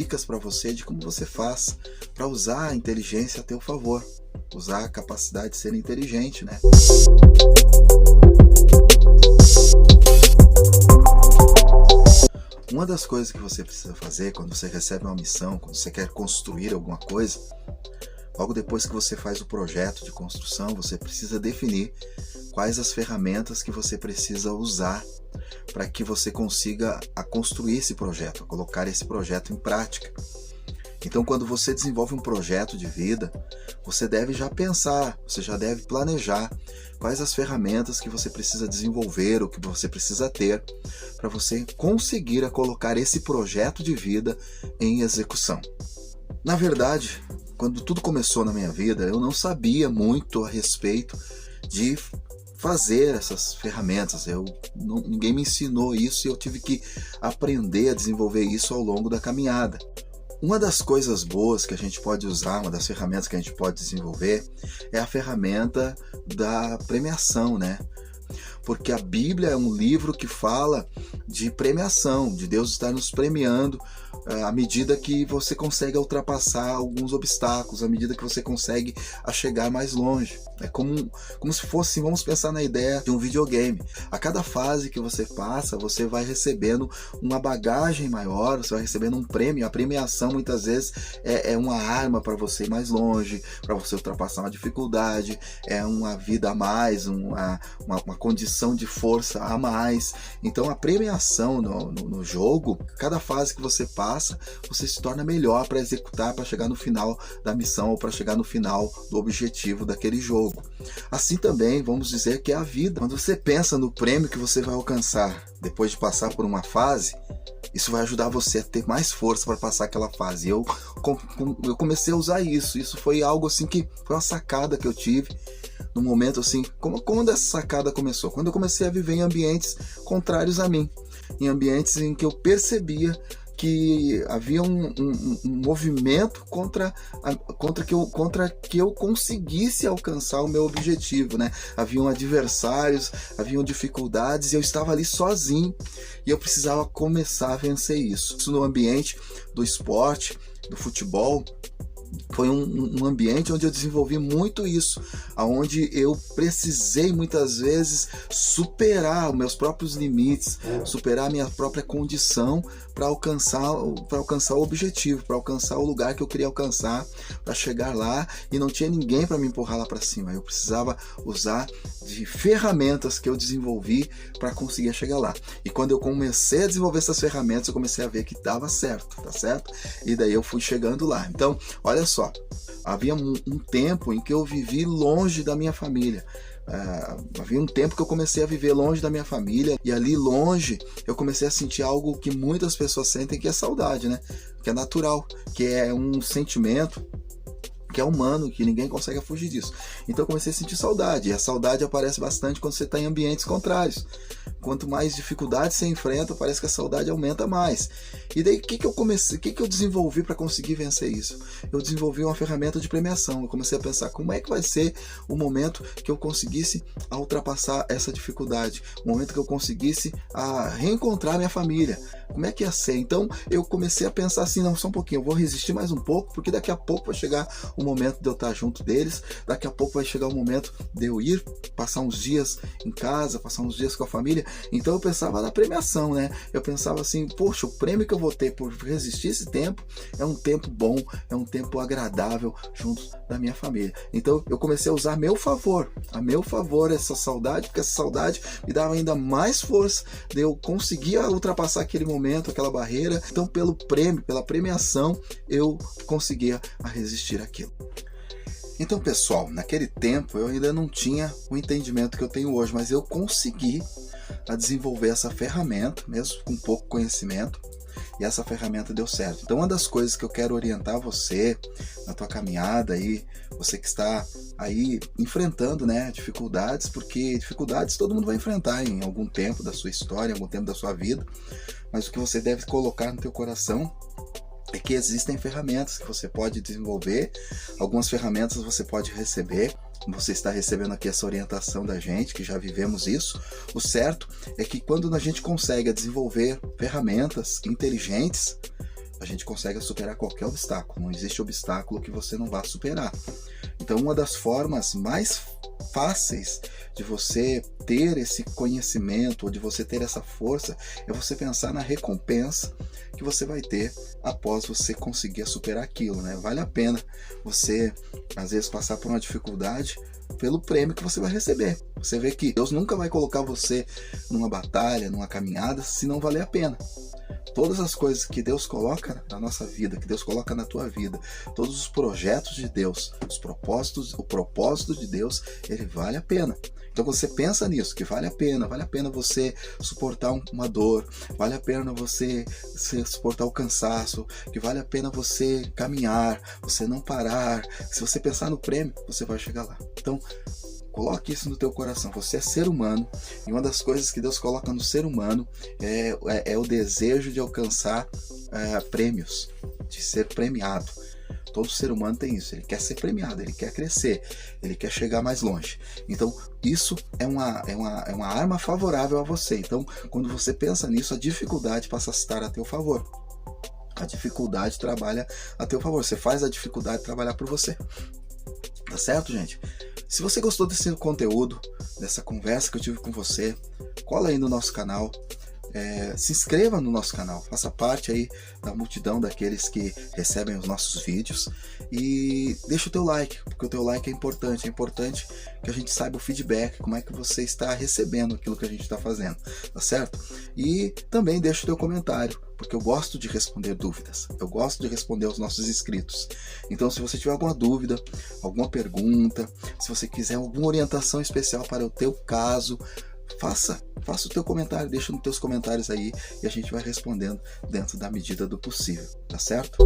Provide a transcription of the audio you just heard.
dicas para você de como você faz para usar a inteligência a teu favor, usar a capacidade de ser inteligente, né? Uma das coisas que você precisa fazer quando você recebe uma missão, quando você quer construir alguma coisa, logo depois que você faz o projeto de construção, você precisa definir quais as ferramentas que você precisa usar para que você consiga construir esse projeto, colocar esse projeto em prática. Então, quando você desenvolve um projeto de vida, você deve já pensar, você já deve planejar quais as ferramentas que você precisa desenvolver, o que você precisa ter para você conseguir colocar esse projeto de vida em execução. Na verdade, quando tudo começou na minha vida, eu não sabia muito a respeito de fazer essas ferramentas. Ninguém me ensinou isso e eu tive que aprender a desenvolver isso ao longo da caminhada. Uma das coisas boas que a gente pode usar, uma das ferramentas que a gente pode desenvolver é a ferramenta da premiação, né? Porque a Bíblia é um livro que fala de premiação, de Deus estar nos premiando à medida que você consegue ultrapassar alguns obstáculos, à medida que você consegue chegar mais longe. É como se fosse, vamos pensar na ideia de um videogame. A cada fase que você passa, você vai recebendo uma bagagem maior, você vai recebendo um prêmio. A premiação muitas vezes é uma arma para você ir mais longe, para você ultrapassar uma dificuldade, é uma vida a mais, uma condição de força a mais. Então a premiação no jogo, cada fase que você passa, você se torna melhor para executar, para chegar no final da missão ou para chegar no final do objetivo daquele jogo. Assim também, vamos dizer que é a vida. Quando você pensa no prêmio que você vai alcançar depois de passar por uma fase, isso vai ajudar você a ter mais força para passar aquela fase. Eu comecei a usar isso. Isso foi algo assim que foi uma sacada que eu tive no momento assim. Quando essa sacada começou? Quando eu comecei a viver em ambientes contrários a mim, em ambientes em que eu percebia que havia um movimento contra que eu conseguisse alcançar o meu objetivo, né? Haviam adversários, haviam dificuldades e eu estava ali sozinho e eu precisava começar a vencer isso. Isso no ambiente do esporte, do futebol, foi um ambiente onde eu desenvolvi muito isso, onde eu precisei muitas vezes superar os meus próprios limites, superar a minha própria condição para alcançar o objetivo, para alcançar o lugar que eu queria alcançar, para chegar lá, e não tinha ninguém para me empurrar lá para cima. Eu precisava usar de ferramentas que eu desenvolvi para conseguir chegar lá. E quando eu comecei a desenvolver essas ferramentas, eu comecei a ver que dava certo, tá certo? E daí eu fui chegando lá. Então, olha só, havia um tempo em que eu vivi longe da minha família. Havia um tempo que eu comecei a viver longe da minha família, e ali longe eu comecei a sentir algo que muitas pessoas sentem, que é saudade, né? Que é natural, que é um sentimento que é humano, que ninguém consegue fugir disso. Então eu comecei a sentir saudade, e a saudade aparece bastante quando você está em ambientes contrários. Quanto mais dificuldades você enfrenta, parece que a saudade aumenta mais. E daí o que eu desenvolvi para conseguir vencer isso? Eu desenvolvi uma ferramenta de premiação. Eu comecei a pensar como é que vai ser o momento que eu conseguisse ultrapassar essa dificuldade, o momento que eu conseguisse reencontrar minha família. Como é que ia ser? Então eu comecei a pensar assim, não, só um pouquinho, eu vou resistir mais um pouco, porque daqui a pouco vai chegar o momento de eu estar junto deles, daqui a pouco vai chegar o momento de eu ir passar uns dias em casa, passar uns dias com a família. Então eu pensava na premiação, né? Eu pensava assim, poxa, o prêmio que eu vou ter por resistir esse tempo é um tempo bom, é um tempo agradável junto da minha família. Então eu comecei a usar a meu favor essa saudade, porque essa saudade me dava ainda mais força de eu conseguir ultrapassar aquele momento, aquela barreira. Então pelo prêmio, pela premiação, eu conseguia resistir àquilo. Então, pessoal, naquele tempo eu ainda não tinha o entendimento que eu tenho hoje, mas eu consegui desenvolver essa ferramenta, mesmo com pouco conhecimento, e essa ferramenta deu certo. Então, uma das coisas que eu quero orientar você na tua caminhada aí, você que está aí enfrentando, né, dificuldades, porque dificuldades todo mundo vai enfrentar em algum tempo da sua história, em algum tempo da sua vida, mas o que você deve colocar no teu coração é que existem ferramentas que você pode desenvolver. Algumas ferramentas você pode receber. Você está recebendo aqui essa orientação da gente, que já vivemos isso. O certo é que quando a gente consegue desenvolver ferramentas inteligentes, a gente consegue superar qualquer obstáculo. Não existe obstáculo que você não vá superar. Então, uma das formas mais fáceis de você ter esse conhecimento, ou de você ter essa força, é você pensar na recompensa que você vai ter após você conseguir superar aquilo, né? Vale a pena você, às vezes, passar por uma dificuldade pelo prêmio que você vai receber. Você vê que Deus nunca vai colocar você numa batalha, numa caminhada, se não valer a pena. Todas as coisas que Deus coloca na nossa vida, que Deus coloca na tua vida, todos os projetos de Deus, os propósitos, o propósito de Deus, ele vale a pena. Então você pensa nisso, que vale a pena você suportar uma dor, vale a pena você suportar o cansaço, que vale a pena você caminhar, você não parar. Se você pensar no prêmio, você vai chegar lá. Então, coloque isso no teu coração. Você é ser humano, e uma das coisas que Deus coloca no ser humano é o desejo de alcançar prêmios, de ser premiado. Todo ser humano tem isso, ele quer ser premiado, ele quer crescer, ele quer chegar mais longe. Então isso é uma arma favorável a você. Então quando você pensa nisso, a dificuldade passa a estar a teu favor. A dificuldade trabalha a teu favor, você faz a dificuldade trabalhar por você. Tá certo, gente? Se você gostou desse conteúdo, dessa conversa que eu tive com você, cola aí no nosso canal, se inscreva no nosso canal, faça parte aí da multidão daqueles que recebem os nossos vídeos, e deixa o teu like, porque o teu like é importante que a gente saiba o feedback, como é que você está recebendo aquilo que a gente está fazendo, tá certo? E também deixa o teu comentário, porque eu gosto de responder dúvidas, eu gosto de responder aos nossos inscritos. Então se você tiver alguma dúvida, alguma pergunta, se você quiser alguma orientação especial para o teu caso, faça o teu comentário, deixa nos teus comentários aí, e a gente vai respondendo dentro da medida do possível, tá certo?